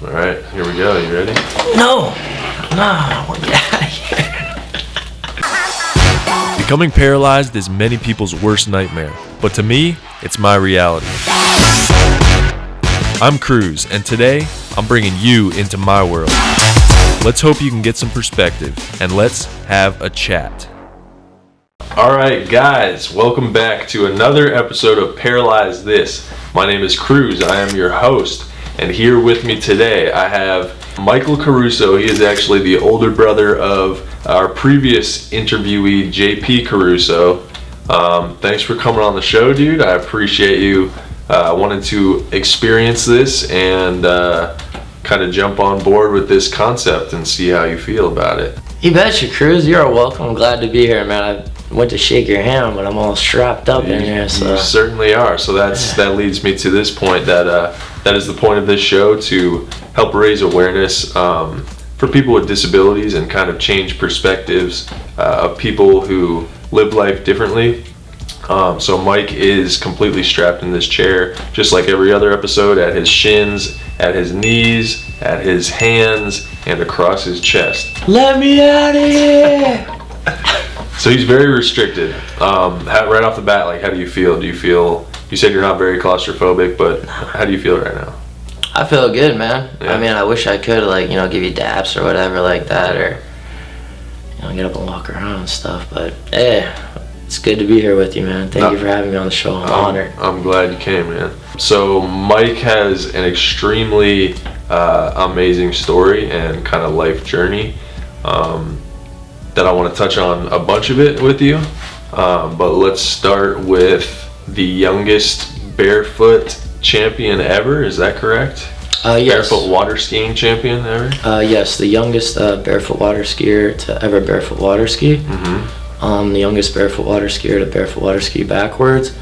All right, here we go. You ready? No, I want to get out of here. Becoming paralyzed is many people's worst nightmare, but to me, it's my reality. I'm Cruz, and today, I'm bringing you into my world. Let's hope you can get some perspective, and let's have a chat. All right, guys, welcome back to another episode of Paralyze This. My name is Cruz. I am your host, and here with me today, I have Michael Caruso. He is actually the older brother of our previous interviewee, JP Caruso. Thanks for coming on the show, dude. I appreciate you wanting to experience this and kind of jump on board with this concept and see how you feel about it. You betcha, Cruz. You're welcome. I'm glad to be here, man. I went to shake your hand, but I'm all strapped up in here. So. You certainly are. So that leads me to this point that is the point of this show, to help raise awareness for people with disabilities and kind of change perspectives of people who live life differently. So Mike is completely strapped in this chair, just like every other episode, at his shins, at his knees, at his hands, and across his chest. Let me out of here! So he's very restricted. Right off the bat, like, how do you feel? You said you're not very claustrophobic, but how do you feel right now? I feel good, man. Yeah. I mean, I wish I could, give you daps or whatever like that, or, get up and walk around and stuff, but, hey, it's good to be here with you, man. Thank you for having me on the show. I'm honored. I'm glad you came, man. So Mike has an extremely amazing story and kind of life journey that I want to touch on a bunch of it with you. But let's start with the youngest barefoot champion ever. Is that correct? Yes. Barefoot water skiing champion ever? Yes, the youngest barefoot water skier to ever barefoot water ski. Mm-hmm. The youngest barefoot water skier to barefoot water ski backwards,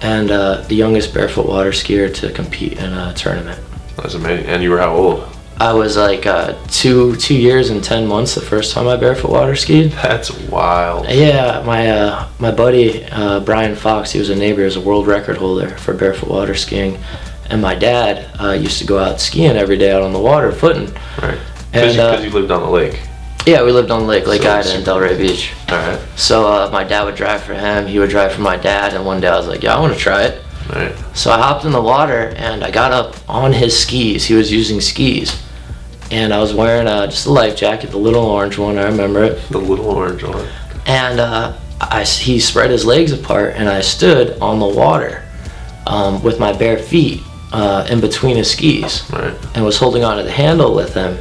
and the youngest barefoot water skier to compete in a tournament. That's amazing. And you were how old? I was like 2 years and 10 months the first time I barefoot water skied. That's wild. Yeah, my buddy Brian Fox, he was a neighbor, he was a world record holder for barefoot water skiing, and my dad used to go out skiing every day out on the water footing. Right. Because you lived on the lake. Yeah, we lived on Lake Ida and Delray Beach. Alright. So my dad would drive for him, he would drive for my dad, and one day I was like, yeah, I want to try it. Right. So I hopped in the water and I got up on his skis. He was using skis. And I was wearing just a life jacket, the little orange one, I remember it. The little orange one. And he spread his legs apart and I stood on the water with my bare feet in between his skis. Right. And was holding onto the handle with him.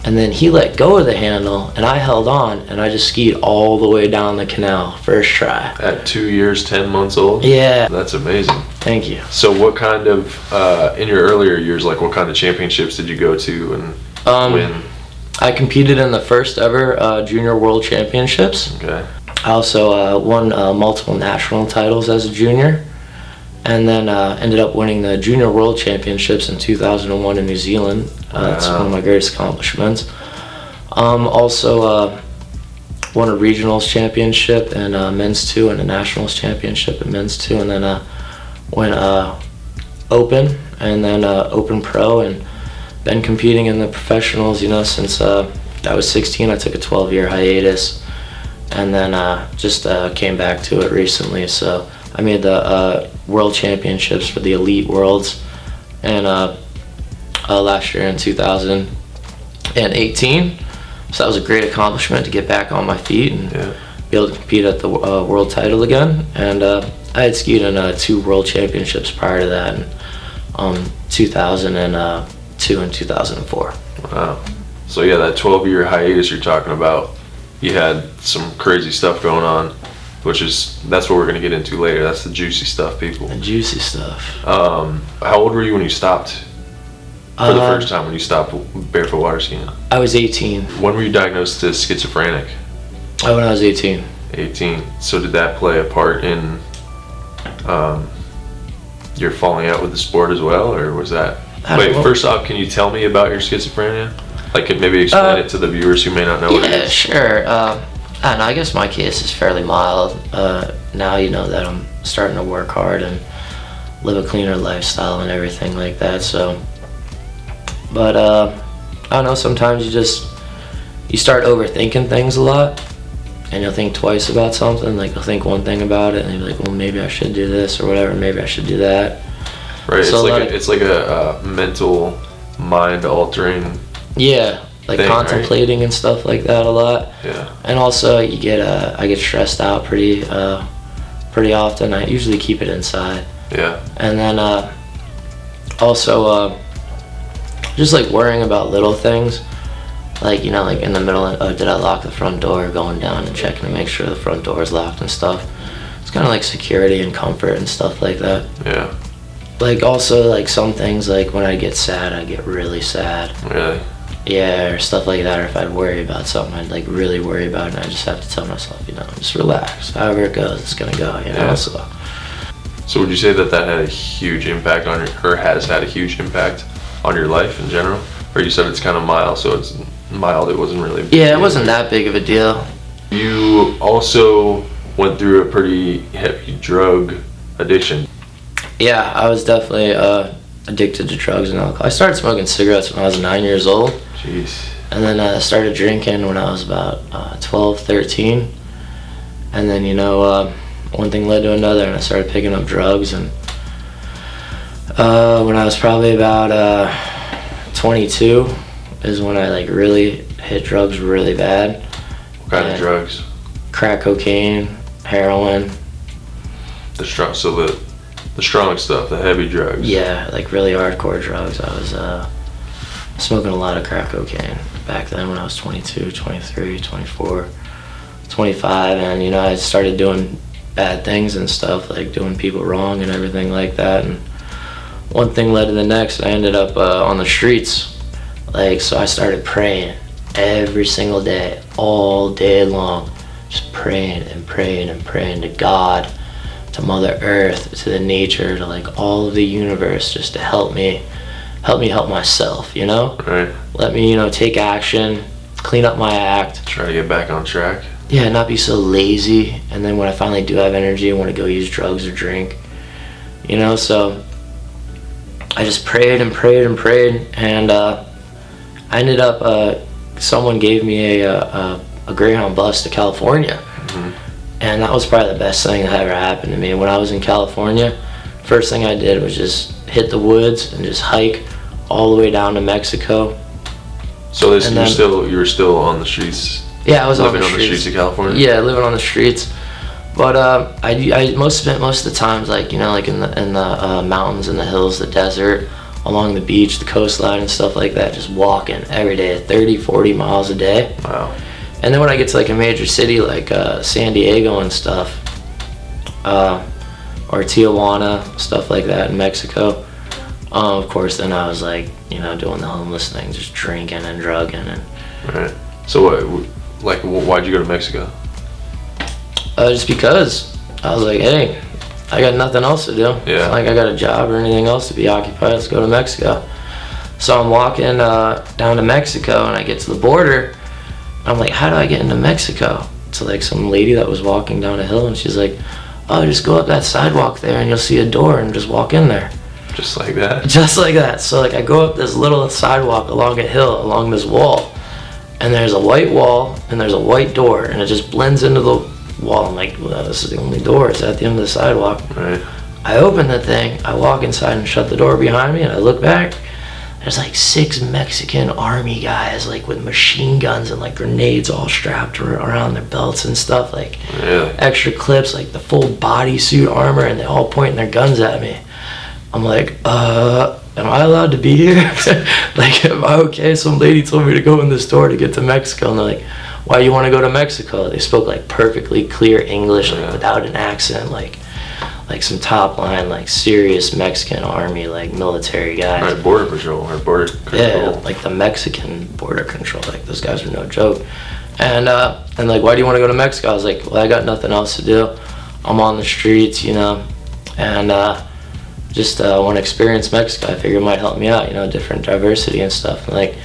And then he let go of the handle and I held on and I just skied all the way down the canal, first try. At 2 years, 10 months old? Yeah. That's amazing. Thank you. So what kind of, in your earlier years, like what kind of championships did you go to and win? I competed in the first ever Junior World Championships. Okay. I also won multiple national titles as a junior. And then ended up winning the Junior World Championships in 2001 in New Zealand. That's one of my greatest accomplishments. Also won a regionals championship in men's 2 and a nationals championship in men's 2, and then went open and then open pro, and been competing in the professionals, since I was 16. I took a 12-year hiatus and then just came back to it recently. So I made the World Championships for the Elite Worlds, and last year in 2018. So that was a great accomplishment to get back on my feet and be able to compete at the world title again. And I had skied in 2 World Championships prior to that, in 2002 and 2004. Wow. So yeah, that 12-year hiatus you're talking about, you had some crazy stuff going on. That's what we're going to get into later. That's the juicy stuff, people. The juicy stuff. How old were you when you stopped for the first time, when you stopped barefoot water skiing? I was 18. When were you diagnosed as schizophrenic? When I was 18. 18. So did that play a part in your falling out with the sport as well, or was that... Wait, first off, can you tell me about your schizophrenia? Like, could maybe explain it to the viewers who may not know what it is? Yeah, sure. I guess my case is fairly mild. Now that I'm starting to work hard and live a cleaner lifestyle and everything like that. So But I don't know, sometimes you start overthinking things a lot, and you'll think twice about something. Like, you'll think one thing about it and you'll be like, well, maybe I should do this or whatever, maybe I should do that. Right. So it's like a mental, mind altering. Yeah, like thing, contemplating right? And stuff like that a lot. Yeah. And also I get stressed out pretty often. I usually keep it inside. Yeah. And then also just like worrying about little things, like, you know, like in the middle of, did I lock the front door, going down and checking to make sure the front door is locked and stuff. It's kind of like security and comfort and stuff like that. Yeah. Like, also, like, some things, like when I get sad, I get really sad. Really? Yeah, or stuff like that. Or if I'd worry about something, I'd like really worry about it, and I just have to tell myself, you know, just relax. However it goes, it's gonna go, you know. Yeah. So would you say that had a huge impact on or has had a huge impact on your life in general? Or you said it's kind of mild, so it's mild, it wasn't really big. Yeah, it wasn't that big of a deal. You also went through a pretty heavy drug addiction. Yeah, I was definitely addicted to drugs and alcohol. I started smoking cigarettes when I was 9 years old. Jeez. And then I started drinking when I was about 12, 13. And then, you know, one thing led to another, and I started picking up drugs. And when I was probably about 22 is when I like really hit drugs really bad. What kind of drugs? Crack cocaine, heroin. The strong stuff, the heavy drugs. Yeah, like really hardcore drugs. I was smoking a lot of crack cocaine back then when I was 22, 23, 24, 25, and you know, I started doing bad things and stuff, like doing people wrong and everything like that, and one thing led to the next. I ended up on the streets. Like, so I started praying every single day, all day long, just praying and praying and praying to God, to Mother Earth, to the nature, to like all of the universe, just to help me help myself, you know? Right. Let me, you know, take action, clean up my act. Try to get back on track. Yeah, not be so lazy. And then when I finally do have energy, I want to go use drugs or drink, you know? So I just prayed and prayed and prayed, and I ended up, someone gave me a Greyhound bus to California. Mm-hmm. And that was probably the best thing that ever happened to me. When I was in California, first thing I did was just hit the woods and just hike all the way down to Mexico. So you were still on the streets? Yeah, I was living on the streets of California? Yeah, living on the streets. But I spent most of the times, like, you know, like in the mountains and the hills, the desert, along the beach, the coastline and stuff like that, just walking every day, 30, 40 miles a day. Wow. And then when I get to like a major city like San Diego and stuff, or Tijuana, stuff like that in Mexico, of course, then I was like, you know, doing the homeless thing, just drinking and drugging. And right. So why'd you go to Mexico? Just because I was like, hey, I got nothing else to do. Yeah. It's not like I got a job or anything else to be occupied. Let's go to Mexico. So I'm walking down to Mexico, and I get to the border. I'm like, how do I get into Mexico? To like some lady that was walking down a hill, and she's like, oh, just go up that sidewalk there and you'll see a door and just walk in there. Just like that? Just like that. So like I go up this little sidewalk along a hill, along this wall, and there's a white wall and there's a white door, and it just blends into the wall. I'm like, well, this is the only door. It's at the end of the sidewalk. Right. I open the thing, I walk inside and shut the door behind me, and I look back. There's like 6 Mexican army guys, like with machine guns and like grenades all strapped around their belts and stuff, like extra clips, like the full bodysuit armor, and they all pointing their guns at me. I'm like, am I allowed to be here? Like, am I okay? Some lady told me to go in this door to get to Mexico, and they're like, why do you want to go to Mexico? They spoke like perfectly clear English, like without an accent, like some top line, like serious Mexican army, like military guys. Right, border patrol or border control. Yeah, like the Mexican border control. Like those guys were no joke. And like, why do you want to go to Mexico? I was like, well, I got nothing else to do. I'm on the streets, you know, and just want to experience Mexico. I figured it might help me out, you know, different diversity and stuff. And like,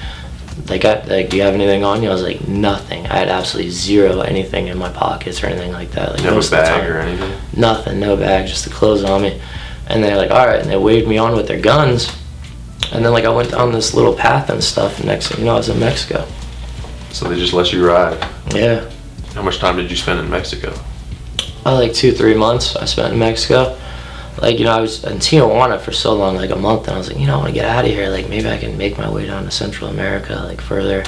they got like, do you have anything on you? I was like, nothing. I had absolutely zero anything in my pockets or anything like that. Like, no bag or anything? Nothing, no bag, just the clothes on me. And they're like, all right, and they waved me on with their guns. And then like I went down this little path and stuff, and next thing you know, I was in Mexico. So they just let you ride? Yeah. How much time did you spend in Mexico? Like 2-3 months I spent in Mexico. Like, you know, I was in Tijuana for so long, like a month, and I was like, you know, I want to get out of here. Like, maybe I can make my way down to Central America, like further,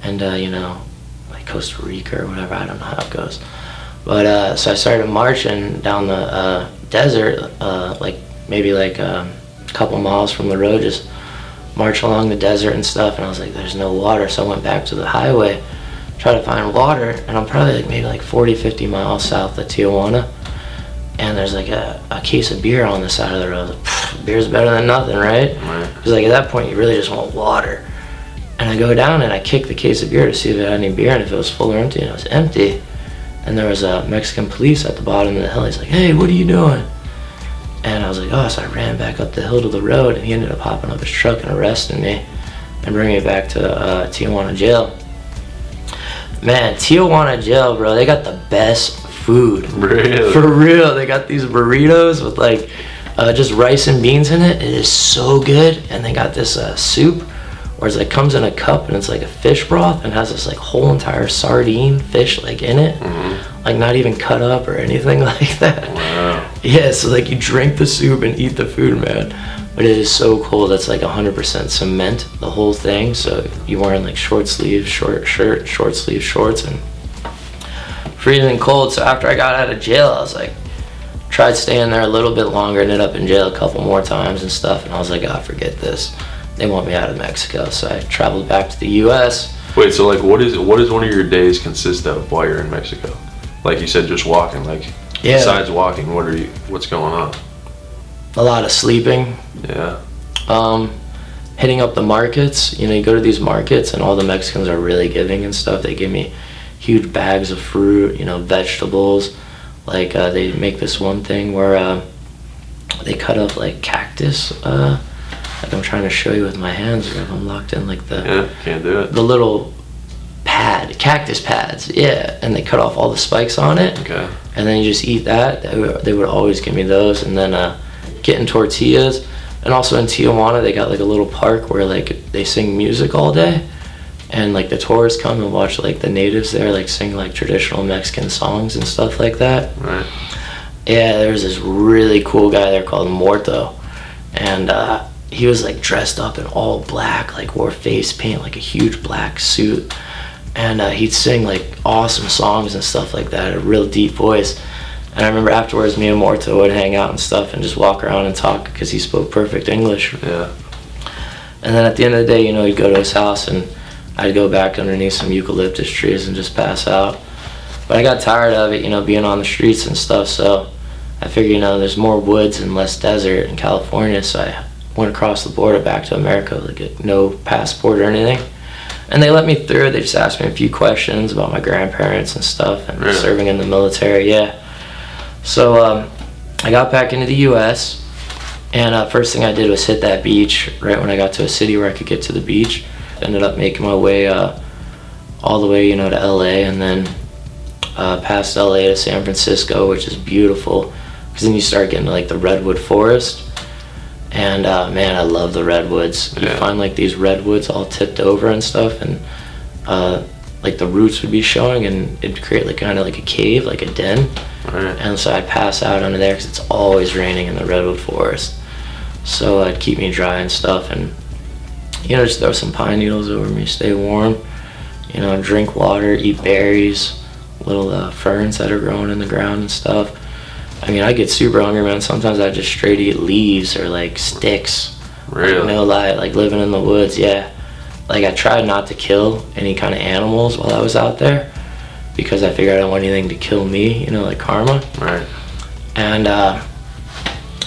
and you know, like Costa Rica or whatever. I don't know how it goes. But so I started marching down the desert, like maybe like a couple miles from the road, just march along the desert and stuff. And I was like, there's no water, so I went back to the highway, try to find water, and I'm probably like maybe like 40-50 miles south of Tijuana. And there's like a case of beer on the side of the road. Like, beer's better than nothing, right? Because like at that point you really just want water. And I go down and I kick the case of beer to see if it had any beer and if it was full or empty, and it was empty. And there was a Mexican police at the bottom of the hill. He's like, hey, what are you doing? And I was like, oh, so I ran back up the hill to the road, and he ended up hopping up his truck and arresting me and bringing me back to Tijuana jail. Man, Tijuana jail, bro, they got the best food. Really? For real. They got these burritos with like just rice and beans in it. It is so good. And they got this soup where it's like comes in a cup and it's like a fish broth and has this like whole entire sardine fish like in it. Like not even cut up or anything like that. Wow. Yeah, so like you drink the soup and eat the food, man. But it is so cold. It's like 100% cement, the whole thing. So you're wearing like short sleeves, short shirt, short sleeve shorts, and freezing cold. So after I got out of jail, I was like, tried staying there a little bit longer, ended up in jail a couple more times and stuff, and I was like, ah, forget this. They want me out of Mexico. So I traveled back to the US. Wait, so like what does one of your days consist of while you're in Mexico? Like you said, just walking. Like besides walking, what's going on? A lot of sleeping. Yeah. Hitting up the markets. You know, you go to these markets and all the Mexicans are really giving and stuff. They give me huge bags of fruit, you know, vegetables. Like they make this one thing where they cut up like cactus. Like I'm trying to show you with my hands, or if I'm locked in like can't do it. The little cactus pads, yeah, and they cut off all the spikes on it. Okay. And then you just eat that. They would always give me those, and then getting tortillas. And also in Tijuana, they got like a little park where like they sing music all day, and like the tourists come and watch like the natives there like sing like traditional Mexican songs and stuff like that. Right. Yeah, there was this really cool guy there called Morto, and he was like dressed up in all black, like wore face paint, like a huge black suit, and he'd sing like awesome songs and stuff like that, a real deep voice. And I remember afterwards, me and Morto would hang out and stuff and just walk around and talk because he spoke perfect English. Yeah. And then at the end of the day, you know, he'd go to his house and I'd go back underneath some eucalyptus trees and just pass out. But I got tired of it, you know, being on the streets and stuff, so I figured, you know, there's more woods and less desert in California, so I went across the border back to America with like no passport or anything. And they let me through. They just asked me a few questions about my grandparents and stuff and really? Serving in the military, yeah. So I got back into the US, and first thing I did was hit that beach right when I got to a city where I could get to the beach. Ended up making my way all the way, you know, to LA, and then past LA to San Francisco, which is beautiful, because then you start getting to like the redwood forest. And man, I love the redwoods. Yeah. You find like these redwoods all tipped over and stuff, and like the roots would be showing, and it'd create like kind of like a cave, like a den. Right. And so I'd pass out under there because it's always raining in the redwood forest. So it'd keep me dry and stuff, and you know, just throw some pine needles over me, stay warm. You know, drink water, eat berries, little ferns that are growing in the ground and stuff. I mean, I get super hungry, man. Sometimes I just straight eat leaves or like sticks. Really? No lie, like living in the woods, yeah. Like I tried not to kill any kind of animals while I was out there because I figured I don't want anything to kill me, you know, like karma. Right. And,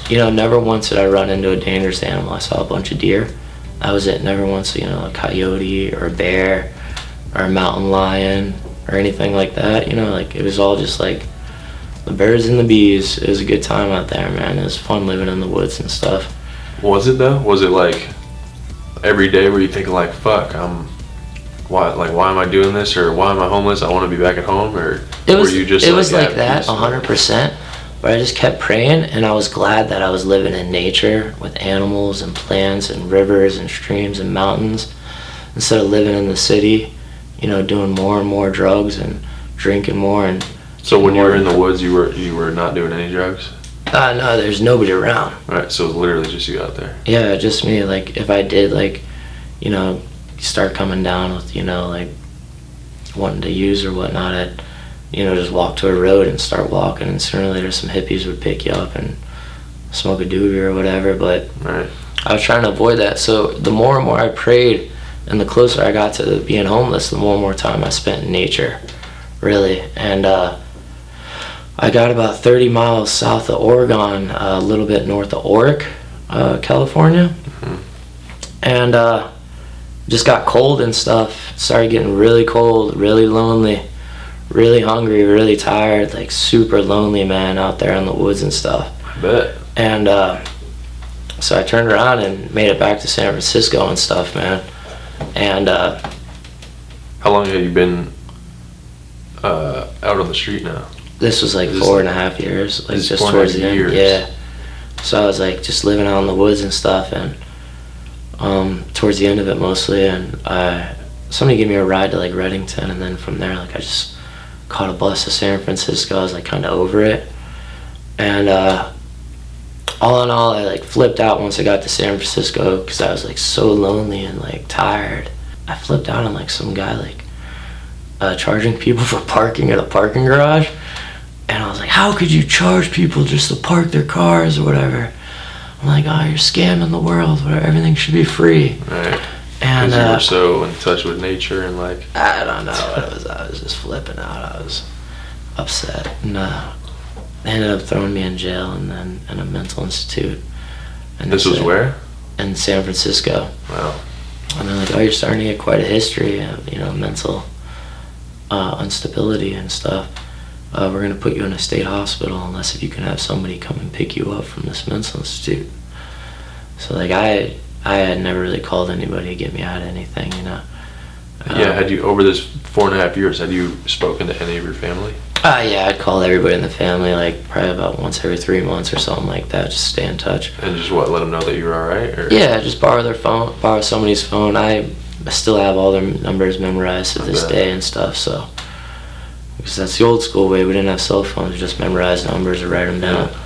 you know, never once did I run into a dangerous animal. I saw a bunch of deer. That was it. Never once, you know, a coyote or a bear or a mountain lion or anything like that. You know, like it was all just like the birds and the bees. It was a good time out there, man. It was fun living in the woods and stuff. Was it though? Was it like every day where you think like, fuck, why am I doing this, or why am I homeless? I want to be back at home, or It was were you just it was like at that peace? 100%. But I just kept praying, and I was glad that I was living in nature with animals and plants and rivers and streams and mountains instead of living in the city, you know, doing more and more drugs and drinking more. And so when you were in the woods, you were not doing any drugs? No, there's nobody around. All right, so it was literally just you out there. Yeah, just me. Like, if I did, like, you know, start coming down with, you know, like, wanting to use or whatnot, I'd, you know, just walk to a road and start walking, and sooner or later some hippies would pick you up and smoke a doobie or whatever. But right. I was trying to avoid that. So the more and more I prayed and the closer I got to being homeless, the more and more time I spent in nature, really. And I got about 30 miles south of Oregon, a little bit north of Oric, California. Mm-hmm. And just got cold and stuff. Started getting really cold, really lonely, really hungry, really tired, like super lonely, man, out there in the woods and stuff. I bet. And so I turned around and made it back to San Francisco and stuff, man. And how long have you been out on the street now? This was like 4.5 years, like just 4.5 towards the end. years. Yeah. So I was like just living out in the woods and stuff, and towards the end of it mostly, and somebody gave me a ride to like Reddington, and then from there, like I just caught a bus to San Francisco. I was like kind of over it, and all in all, I like flipped out once I got to San Francisco because I was like so lonely and like tired. I flipped out on like some guy like charging people for parking at a parking garage, and I was like, how could you charge people just to park their cars or whatever? I'm like, oh, you're scamming the world, whatever, everything should be free. Right. And you were so in touch with nature and like, I don't know what it was. I was just flipping out. I was upset, and they ended up throwing me in jail and then in a mental institute. And this was where? In San Francisco. Wow. And they're like, oh, you're starting to get quite a history of, you know, mental instability and stuff. We're going to put you in a state hospital unless if you can have somebody come and pick you up from this mental institute. So like I had never really called anybody to get me out of anything, you know. Yeah, had you, over this 4.5 years, had you spoken to any of your family? Yeah, I'd call everybody in the family like probably about once every 3 months or something like that, just stay in touch. And just what, let them know that you were all right? Or? Yeah, just borrow their phone, borrow somebody's phone. I still have all their numbers memorized to this day and stuff, so. Because that's the old school way. We didn't have cell phones, just memorize numbers or write them down. Yeah.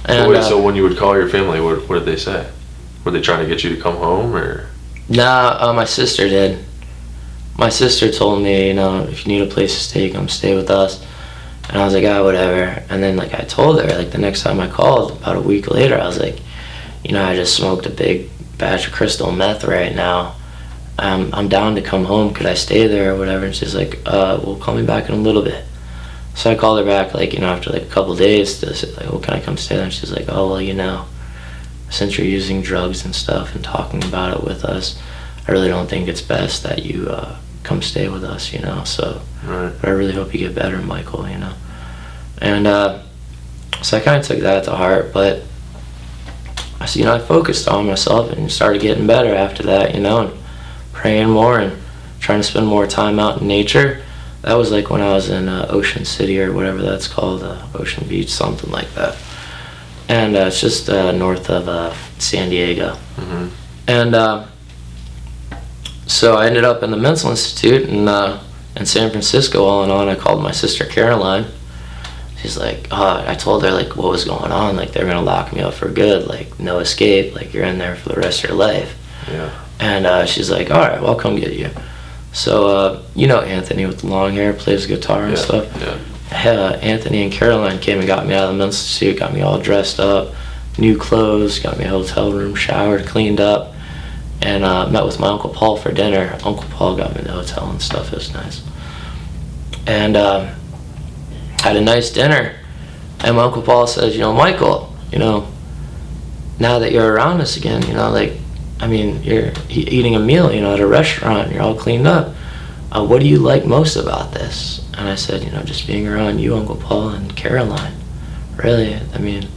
And, wait, so when you would call your family, what did they say? Were they trying to get you to come home, or? Nah, my sister did. My sister told me, you know, if you need a place to stay, come stay with us. And I was like, whatever. And then, like, I told her, like, the next time I called, about a week later, I was like, you know, I just smoked a big batch of crystal meth right now. I'm down to come home. Could I stay there or whatever? And she's like, well, call me back in a little bit. So I called her back, like, you know, after, like, a couple days to say, like, well, can I come stay there? And she's like, oh, well, you know, since you're using drugs and stuff and talking about it with us, I really don't think it's best that you come stay with us, you know, so. Right. But I really hope you get better, Michael, you know. And so I kind of took that to heart, but I said, you know, I focused on myself and started getting better after that, you know, and praying more and trying to spend more time out in nature. That was like when I was in Ocean City or whatever that's called, Ocean Beach, something like that. And it's just north of San Diego. Mm-hmm. And so I ended up in the mental institute in San Francisco. All in all, I called my sister Caroline. She's like, I told her like what was going on, like they're gonna lock me up for good, like no escape, like you're in there for the rest of your life. Yeah. And she's like, all right, well, I'll come get you. So you know Anthony with the long hair, plays guitar and stuff. Yeah. Anthony and Caroline came and got me out of the mental institute, got me all dressed up, new clothes, got me a hotel room, showered, cleaned up, and met with my Uncle Paul for dinner. Uncle Paul got me the hotel and stuff. It was nice. And had a nice dinner. And my Uncle Paul says, you know, Michael, you know, now that you're around us again, you know, like, I mean, you're eating a meal, you know, at a restaurant, you're all cleaned up. What do you like most about this? And I said, you know, just being around you, Uncle Paul, and Caroline. Really, I mean,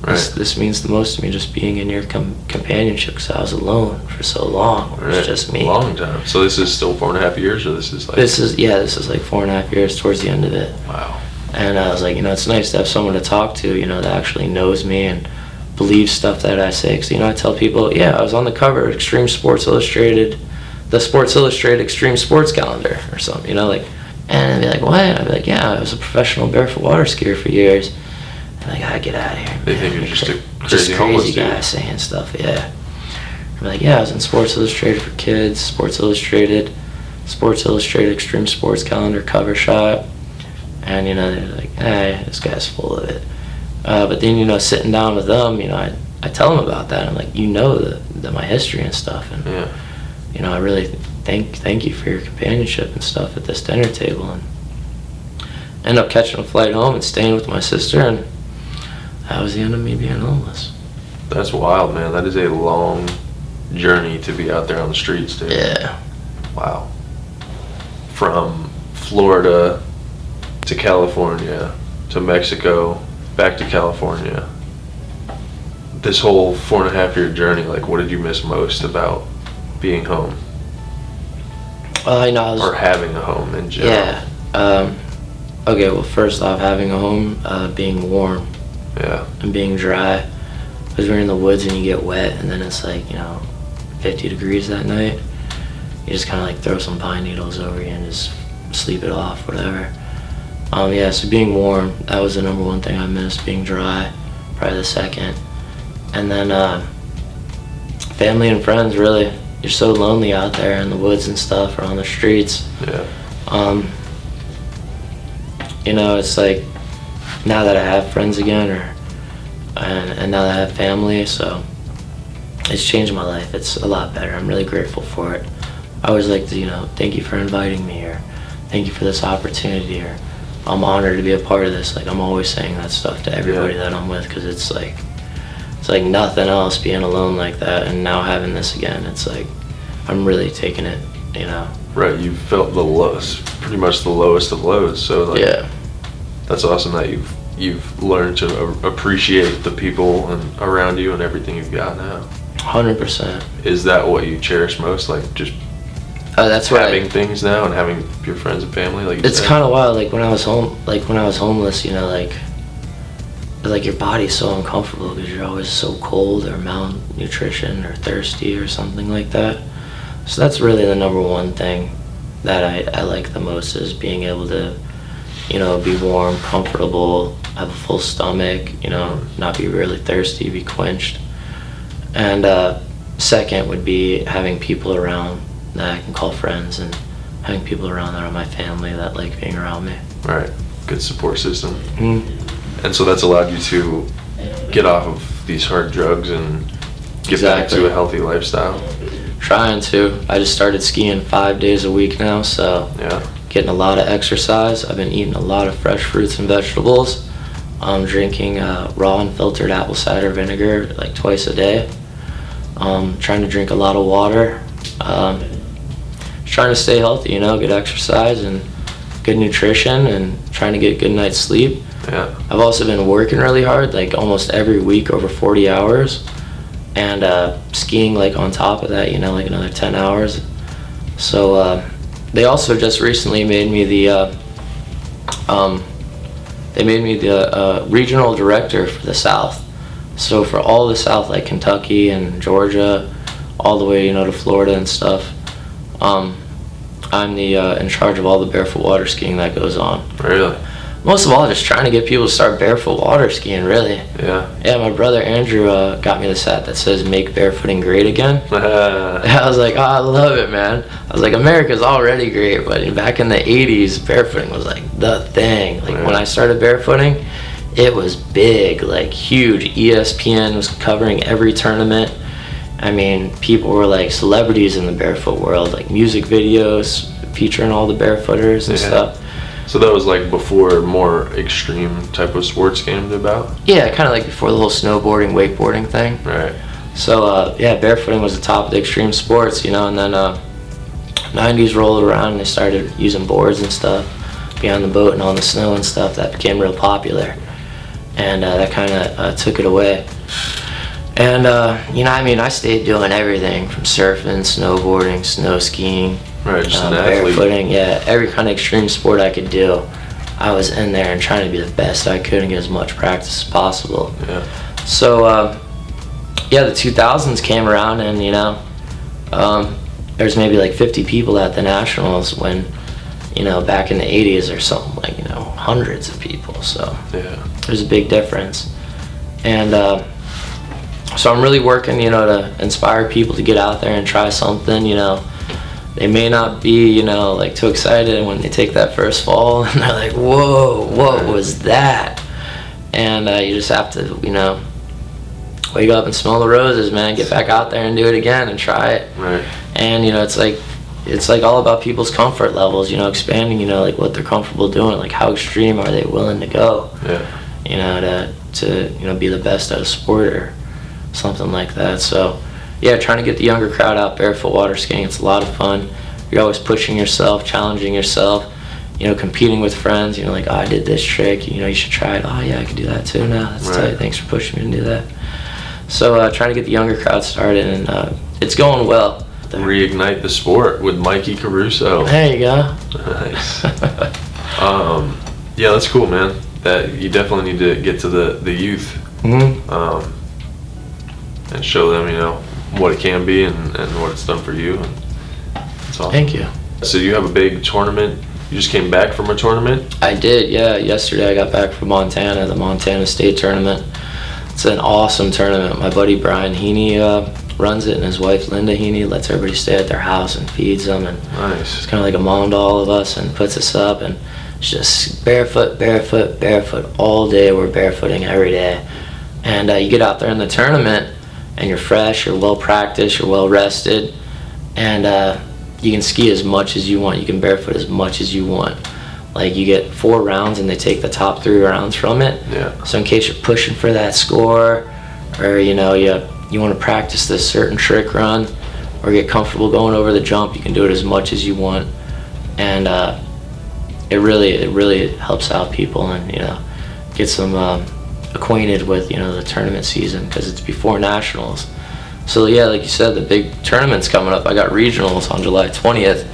this means the most to me, just being in your companionship, because I was alone for so long. It was just me. A long time. So this is still 4.5 years, or this is like? This is like 4.5 years towards the end of it. Wow. And I was like, it's nice to have someone to talk to, that actually knows me and believes stuff that I say. Because, I tell people, yeah, I was on the cover of Extreme Sports Illustrated, the Sports Illustrated Extreme Sports Calendar or something, and they'd be like, what? I'd be like, yeah, I was a professional barefoot water skier for years. And like, get out of here. They think you're just a crazy guy dude. saying stuff, yeah. I'm like, yeah, I was in Sports Illustrated for Kids, Sports Illustrated Extreme Sports Calendar cover shot. And, they're like, hey, this guy's full of it. But then, sitting down with them, I tell them about that. I'm like, my history and stuff. And, yeah. I really thank you for your companionship and stuff at this dinner table. And end up catching a flight home and staying with my sister. And that was the end of me being homeless. That's wild, man. That is a long journey to be out there on the streets, dude. Yeah. Wow. From Florida to California to Mexico, back to California. This whole 4.5-year journey, like, what did you miss most about being home? Or having a home in general? Yeah. Okay, well, first off, having a home, being warm. Yeah. And being dry. Because we're in the woods and you get wet, and then it's like, 50 degrees that night. You just kind of like throw some pine needles over you and just sleep it off, whatever. So being warm, that was the number one thing I missed. Being dry, probably the second. And then family and friends, really. You're so lonely out there in the woods and stuff, or on the streets. Yeah. It's like, now that I have friends again, and now that I have family, so it's changed my life. It's a lot better. I'm really grateful for it. I always like to, thank you for inviting me, or thank you for this opportunity, or I'm honored to be a part of this. Like, I'm always saying that stuff to everybody that I'm with, because it's like nothing else being alone like that, and now having this again, it's like I'm really taking it, Right, you felt the lowest, pretty much the lowest of lows, so like, yeah. That's awesome that you've learned to appreciate the people and around you and everything you've got now. 100%. Is that what you cherish most, like just that's having things now and having your friends and family? Like it's kind of wild. Like when I was homeless, like your body's so uncomfortable because you're always so cold or malnutrition or thirsty or something like that. So that's really the number one thing that I like the most, is being able to, be warm, comfortable, have a full stomach, not be really thirsty, be quenched. And second would be having people around that I can call friends, and having people around that are my family that like being around me. Right, good support system. Mm-hmm. And so that's allowed you to get off of these hard drugs and get back to a healthy lifestyle. Trying to. I just started skiing 5 days a week now, so yeah, getting a lot of exercise. I've been eating a lot of fresh fruits and vegetables. I'm drinking raw and filtered apple cider vinegar like twice a day. Trying to drink a lot of water. Trying to stay healthy, get exercise and good nutrition, and trying to get a good night's sleep. Yeah. I've also been working really hard, like almost every week, over 40 hours. And skiing like on top of that, like another 10 hours. So they also just recently made me the regional director for the South. So for all the South, like Kentucky and Georgia, all the way to Florida and stuff, I'm the in charge of all the barefoot water skiing that goes on. Really? Most of all, just trying to get people to start barefoot water skiing, really. Yeah. Yeah, my brother Andrew got me this hat that says "Make barefooting great again." I was like, oh, I love it, man. I was like, America's already great, but back in the 80s, barefooting was like the thing. Like when I started barefooting, it was big, like huge. ESPN was covering every tournament. I mean, people were like celebrities in the barefoot world, like music videos featuring all the barefooters and stuff. So that was like before more extreme type of sports came about? Yeah, kind of like before the whole snowboarding, wakeboarding thing. Right. So barefooting was the top of the extreme sports, and then 90s rolled around and they started using boards and stuff, be on the boat and on the snow and stuff. That became real popular, and that kind of took it away. And I stayed doing everything from surfing, snowboarding, snow skiing, right, just an athlete. barefooting, every kind of extreme sport I could do. I was in there and trying to be the best I could and get as much practice as possible. Yeah. So, yeah, the 2000s came around, and there's maybe like 50 people at the Nationals when, back in the 80s there's something like, hundreds of people. So yeah, there's a big difference. And so I'm really working, to inspire people to get out there and try something. They may not be, like too excited when they take that first fall and they're like, whoa, what was that? And you just have to, wake up and smell the roses, man. Get back out there and do it again and try it. Right. And it's like all about people's comfort levels, expanding, like what they're comfortable doing, like how extreme are they willing to go? Yeah. To be the best at a sport or something like that. So yeah, trying to get the younger crowd out barefoot water skiing. It's a lot of fun. You're always pushing yourself, challenging yourself, competing with friends. Like, oh, I did this trick, you should try it. Oh yeah, I can do that too now. That's tight. Thanks for pushing me to do that. So trying to get the younger crowd started, and it's going well. Reignite the sport with Mikey Caruso. There you go. Nice. Yeah, that's cool, man. That you definitely need to get to the youth, and show them, what it can be and what it's done for you. And that's awesome. Thank you. So you have a big tournament. You just came back from a tournament? I did, yeah. Yesterday I got back from Montana, the Montana State Tournament. It's an awesome tournament. My buddy Brian Heaney runs it, and his wife Linda Heaney lets everybody stay at their house and feeds them. And nice. It's kind of like a mom to all of us, and puts us up, and it's just barefoot, barefoot, barefoot all day. We're barefooting every day. And you get out there in the tournament, and you're fresh, you're well practiced, you're well rested, and you can ski as much as you want. You can barefoot as much as you want. Like, you get 4 rounds, and they take the top 3 rounds from it. Yeah. So in case you're pushing for that score, or you want to practice this certain trick run, or get comfortable going over the jump, you can do it as much as you want. And it really helps out people, and gets them acquainted with the tournament season, because it's before nationals. So yeah, like you said, the big tournament's coming up. I got regionals on July 20th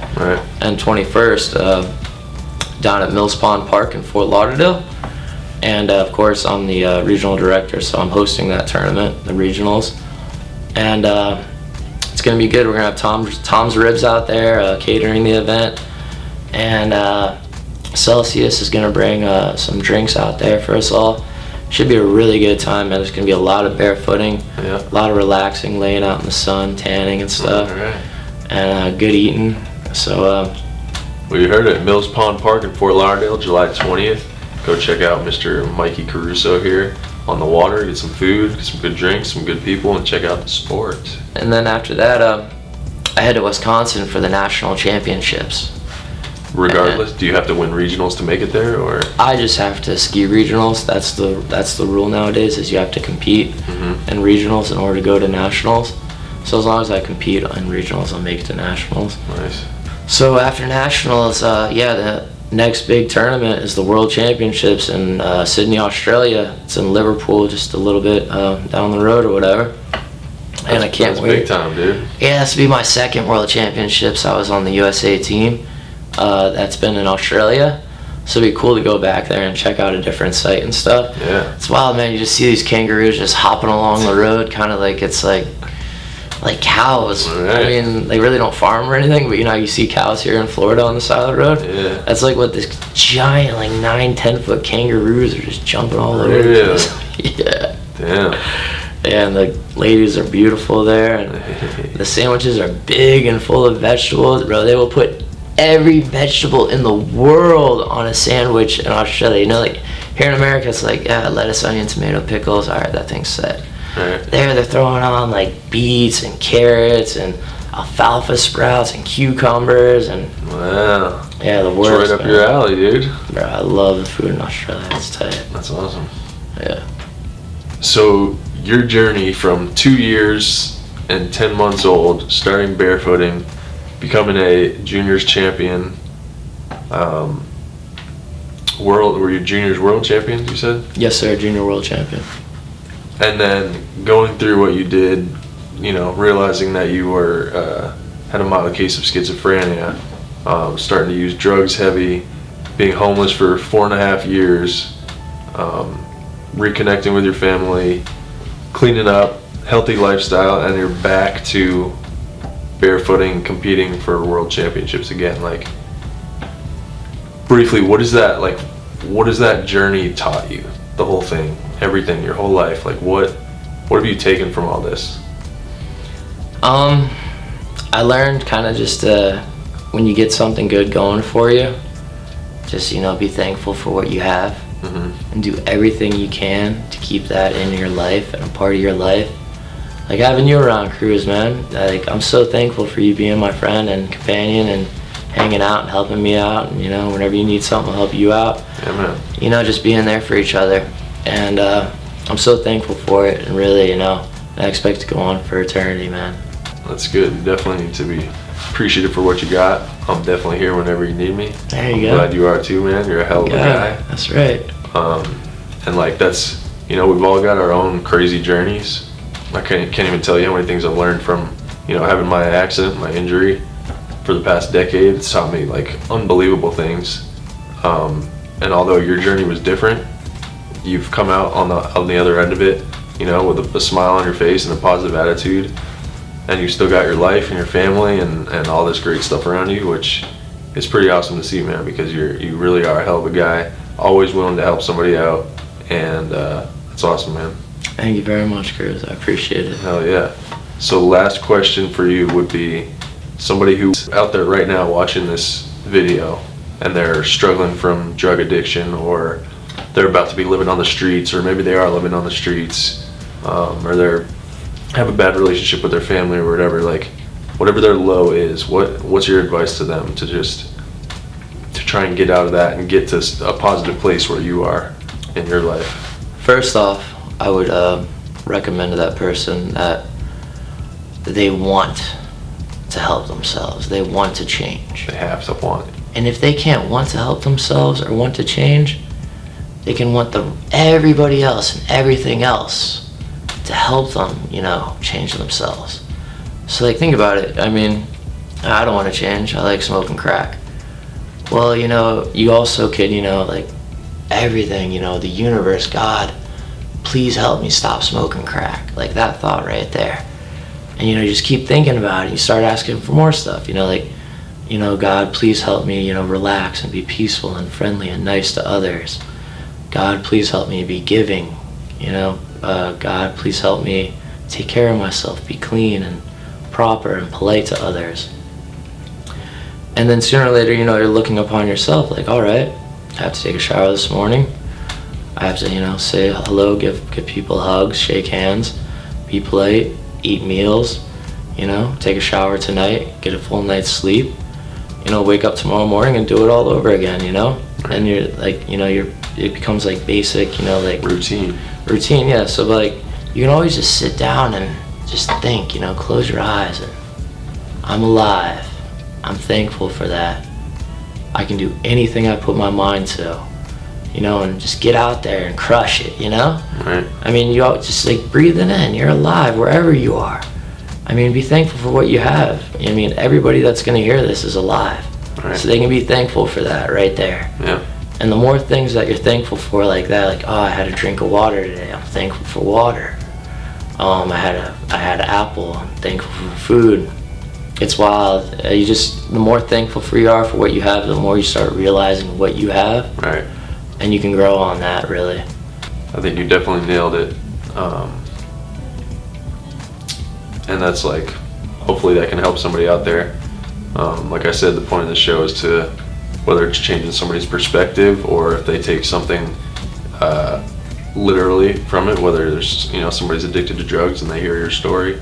and 21st down at Mills Pond Park in Fort Lauderdale. And of course, I'm the regional director, so I'm hosting that tournament, the regionals. And it's going to be good. We're going to have Tom's Ribs out there catering the event. And Celsius is going to bring some drinks out there for us all. Should be a really good time, man. There's going to be a lot of barefooting, a lot of relaxing, laying out in the sun, tanning and stuff, and good eating. So, well, you heard it. Mills Pond Park in Fort Lauderdale, July 20th. Go check out Mr. Mikey Caruso here on the water. Get some food, get some good drinks, some good people, and check out the sport. And then after that, I head to Wisconsin for the national championships. Regardless, do you have to win regionals to make it there, or? I just have to ski regionals. That's the rule nowadays, is you have to compete in regionals in order to go to nationals. So as long as I compete in regionals, I'll make it to nationals. Nice. So after nationals, the next big tournament is the World Championships in Sydney, Australia. It's in Liverpool, just a little bit down the road or whatever. And I can't wait. Big time, dude. Yeah, this will be my second World Championships. I was on the USA team. That's been in Australia, so it'd be cool to go back there and check out a different site and stuff. Yeah, it's wild, man. You just see these kangaroos just hopping along the road, kind of like it's like cows. I mean, they really don't farm or anything, but you see cows here in Florida on the side of the road. Yeah, that's like what this giant, like 9-10 foot kangaroos are just jumping all over. Yeah. Damn. Yeah, and the ladies are beautiful there, and the sandwiches are big and full of vegetables, bro. They will put every vegetable in the world on a sandwich in Australia. Like here in America, it's like, lettuce, onion, tomato, pickles. All right, that thing's set. There, they're throwing on like beets and carrots and alfalfa sprouts and cucumbers and wow. Yeah, the worst. It's right up your alley, dude. Bro, I love the food in Australia. It's tight. That's awesome. Yeah. So your journey from 2 years and 10 months old, starting barefooting, becoming a juniors champion, were you juniors world champions, you said? Yes, sir, junior world champion. And then going through what you did, realizing that you were had a mild case of schizophrenia, starting to use drugs heavy, being homeless for 4.5 years, reconnecting with your family, cleaning up, healthy lifestyle, and you're back to barefooting, competing for world championships again. Like, briefly, what is that journey taught you? The whole thing, everything, your whole life. Like, what have you taken from all this? I learned kind of just when you get something good going for you, just, be thankful for what you have, and do everything you can to keep that in your life and a part of your life. Like having you around, Cruz, man. Like, I'm so thankful for you being my friend and companion and hanging out and helping me out. And, whenever you need something, I'll help you out. Yeah, man. Just being there for each other. And I'm so thankful for it. And really, I expect to go on for eternity, man. That's good. You definitely need to be appreciative for what you got. I'm definitely here whenever you need me. There you go. I'm glad you are too, man. You're a hell of a guy. That's right. And like, that's, we've all got our own crazy journeys. I can't even tell you how many things I've learned from, having my accident, my injury for the past decade. It's taught me like unbelievable things. And although your journey was different, you've come out on the other end of it, with a smile on your face and a positive attitude. And you still got your life and your family and all this great stuff around you, which is pretty awesome to see, man, because you really are a hell of a guy, always willing to help somebody out, and it's awesome, man. Thank you very much, Chris. I appreciate it. Hell yeah. So last question for you would be, somebody who's out there right now watching this video and they're struggling from drug addiction, or they're about to be living on the streets, or maybe they are living on the streets, or they're have a bad relationship with their family or whatever, like whatever their low is, what's your advice to them to try and get out of that and get to a positive place where you are in your life? First off, I would recommend to that person that they want to help themselves. They want to change. They have to want it. And if they can't want to help themselves or want to change, they can want everybody else and everything else to help them, change themselves. So like, think about it. I mean, I don't want to change. I like smoking crack. Well, you also could, like everything, the universe, God, please help me stop smoking crack. Like that thought right there. And, you just keep thinking about it. You start asking for more stuff, God, please help me, relax and be peaceful and friendly and nice to others. God, please help me be giving, God, please help me take care of myself, be clean and proper and polite to others. And then sooner or later, you're looking upon yourself like, all right, I have to take a shower this morning. I have to, say hello, give people hugs, shake hands, be polite, eat meals, take a shower tonight, get a full night's sleep, wake up tomorrow morning and do it all over again, And you're like, it becomes like basic, like routine, yeah. So like, you can always just sit down and just think, close your eyes and I'm alive. I'm thankful for that. I can do anything I put my mind to, and just get out there and crush it, Right. I mean, you all just like breathing in, you're alive wherever you are. I mean, be thankful for what you have. I mean, everybody that's gonna hear this is alive. Right. So they can be thankful for that right there. Yeah. And the more things that you're thankful for like that, like, oh, I had a drink of water today, I'm thankful for water. I had an apple, I'm thankful for food. It's wild. The more thankful you are for what you have, the more you start realizing what you have. Right. And you can grow on that, really. I think you definitely nailed it. And that's like, hopefully that can help somebody out there. Like I said, the point of the show is to, whether it's changing somebody's perspective or if they take something literally from it, whether there's, somebody's addicted to drugs and they hear your story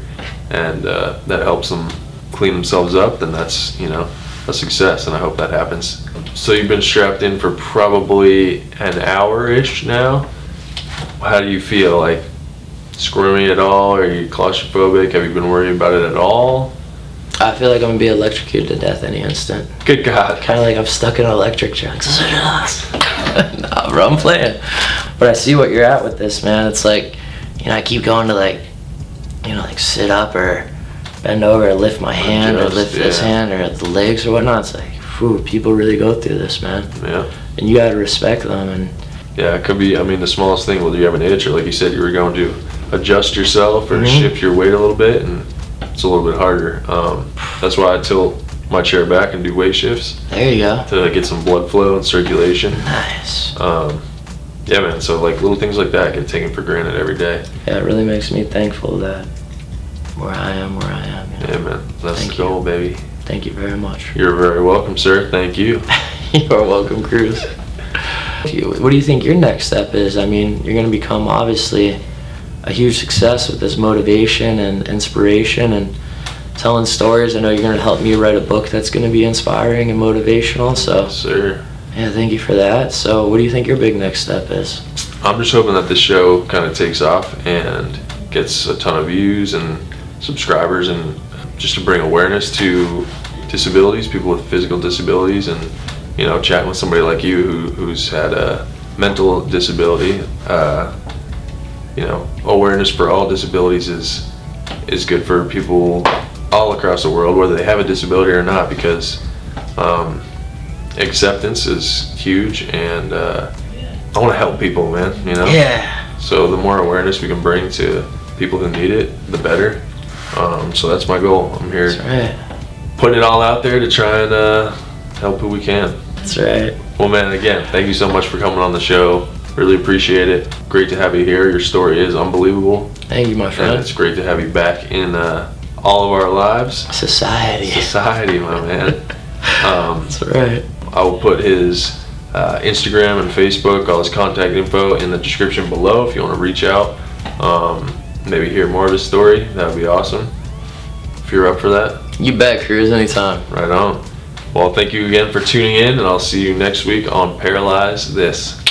and that helps them clean themselves up, then that's, a success, and I hope that happens. So you've been strapped in for probably an hour-ish now. How do you feel? Like, squirmy at all? Are you claustrophobic? Have you been worried about it at all? I feel like I'm gonna be electrocuted to death any instant. Good God. Kind of like I'm stuck in an electric chair. Nah, bro, I'm playing. But I see what you're at with this, man. It's like, I keep going to like sit up or bend over or lift my hand or lift this hand or the legs or whatnot. It's like, people really go through this, man. Yeah. And you gotta respect them. And yeah, it could be, I mean, the smallest thing, whether you have an itch or like you said, you were going to adjust yourself or shift your weight a little bit, and it's a little bit harder. That's why I tilt my chair back and do weight shifts. There you go. To get some blood flow and circulation. Nice. Yeah, man, so like little things like that get taken for granted every day. Yeah, it really makes me thankful that where I am. You know? Yeah, man, that's Thank the goal, you. baby. Thank you very much. You're very welcome, sir. Thank you. You are welcome, Cruz. What do you think your next step is? I mean, you're going to become obviously a huge success with this motivation and inspiration and telling stories. I know you're going to help me write a book that's going to be inspiring and motivational. So, yes, sir. Yeah, thank you for that. So, what do you think your big next step is? I'm just hoping that this show kind of takes off and gets a ton of views and subscribers, and just to bring awareness to disabilities, people with physical disabilities, and you know, chatting with somebody like you who's had a mental disability. You know, awareness for all disabilities is good for people all across the world, whether they have a disability or not, because acceptance is huge, and I want to help people, man, you know? Yeah. So the more awareness we can bring to people who need it, the better. So that's my goal. I'm here putting it all out there to try and help who we can. That's right. Well, man, again, thank you so much for coming on the show. Really appreciate it. Great to have you here. Your story is unbelievable. Thank you, my friend. And it's great to have you back in all of our lives. Society, my man. That's right. I will put his Instagram and Facebook, all his contact info in the description below if you want to reach out, maybe hear more of his story. That would be awesome. If you're up for that. You bet, Cruz, anytime. Right on. Well, thank you again for tuning in, and I'll see you next week on Paralyze This.